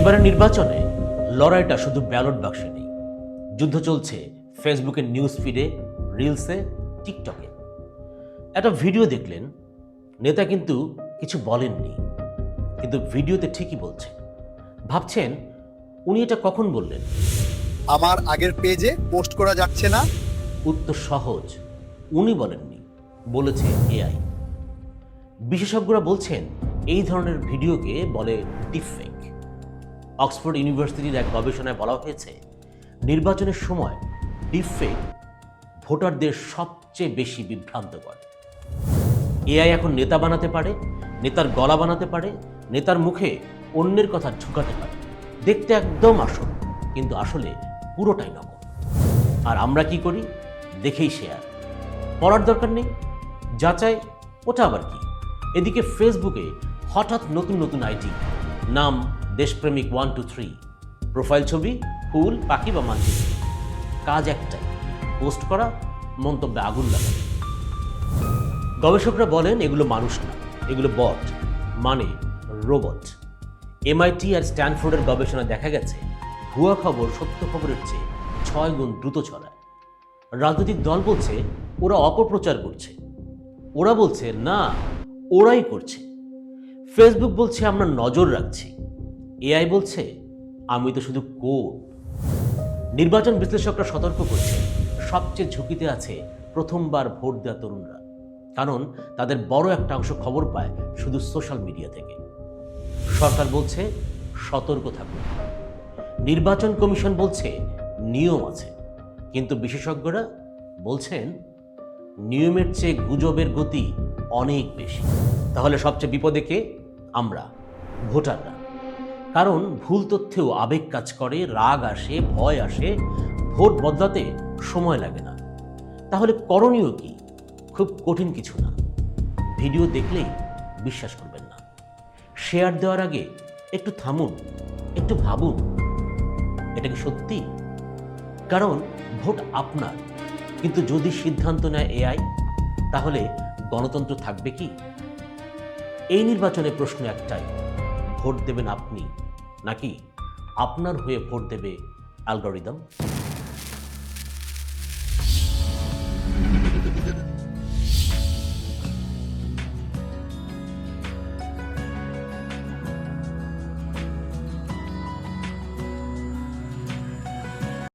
এবারের নির্বাচনে লড়াইটা শুধু ব্যালট বাক্সে নেই, যুদ্ধ চলছে ফেসবুকের নিউজ ফিডে, রিলসে, টিকটকে। একটা ভিডিও দেখলেন, নেতা কিন্তু কিছু বলেননি, কিন্তু ভিডিওতে ঠিকই বলছে। ভাবছেন উনি এটা কখন বললেন? আমার আগের পেজে পোস্ট করা যাচ্ছে না। উত্তর সহজ, উনি বলেননি, বলেছে এআই। বিশেষজ্ঞরা বলছেন এই ধরনের ভিডিওকে বলে ডিপফেক। অক্সফোর্ড ইউনিভার্সিটির এক গবেষণায় বলা হয়েছে, নির্বাচনের সময় ডিপফেক ভোটারদের সবচেয়ে বেশি বিভ্রান্ত করে। এআই এখন নেতা বানাতে পারে, নেতার গলা বানাতে পারে, নেতার মুখে অন্যের কথা ঢুকাতে পারে। দেখতে একদম আসল, কিন্তু আসলে পুরোটাই নকল। আর আমরা কি করি? দেখেই শেয়ার, পড়ার দরকার নেই, যাচাই ওটা আবার কি। এদিকে ফেসবুকে হঠাৎ নতুন নতুন আইডি, নাম দেশপ্রেমিক 123, প্রোফাইল ছবি ফুল, পাখি বা মানচিত্র। কাজ একটাই, পোস্ট করা, মন্তব্যে আগুন লাগানো। গবেষকরা বলেন এগুলো মানুষ না, এগুলো বট, মানে রোবট। এমআইটি আর স্ট্যানফোর্ডের গবেষণায় দেখা গেছে ভুয়া খবর সত্য খবরের চেয়ে 6 গুণ দ্রুত ছড়ায়। রাজনৈতিক দল বলছে ওরা অপপ্রচার করছে, ওরা বলছে না ওরাই করছে। ফেসবুক বলছে আমরা নজর রাখছি, এআই বলছে আমি তো শুধু কোড। নির্বাচন বিশ্লেষকরা সতর্ক করছে সবচেয়ে ঝুঁকিতে আছে প্রথমবার ভোট দেওয়া তরুণরা, কারণ তাদের বড় একটা অংশ খবর পায় শুধু সোশ্যাল মিডিয়া থেকে। সরকার বলছে সতর্ক থাকুন, নির্বাচন কমিশন বলছে নিয়ম আছে, কিন্তু বিশেষজ্ঞরা বলছেন নিয়মের চেয়ে গুজবের গতি অনেক বেশি। তাহলে সবচেয়ে বিপদে কে? আমরা, ভোটাররা। কারণ ভুল তথ্যেও আবেগ কাজ করে, রাগ আসে, ভয় আসে, ভোট বদলাতে সময় লাগে না। তাহলে করণীয় কি? খুব কঠিন কিছু না, ভিডিও দেখলেই বিশ্বাস করবেন না। শেয়ার দেওয়ার আগে একটু থামুন, একটু ভাবুন, এটা কি সত্যি? কারণ ভোট আপনার, কিন্তু যদি সিদ্ধান্ত নেয় এআই, তাহলে গণতন্ত্র থাকবে কি? এই নির্বাচনে প্রশ্ন একটাই, ভোট দেবেন আপনি নাকি আপনার হয়ে ভোট দেবে অ্যালগরিদম?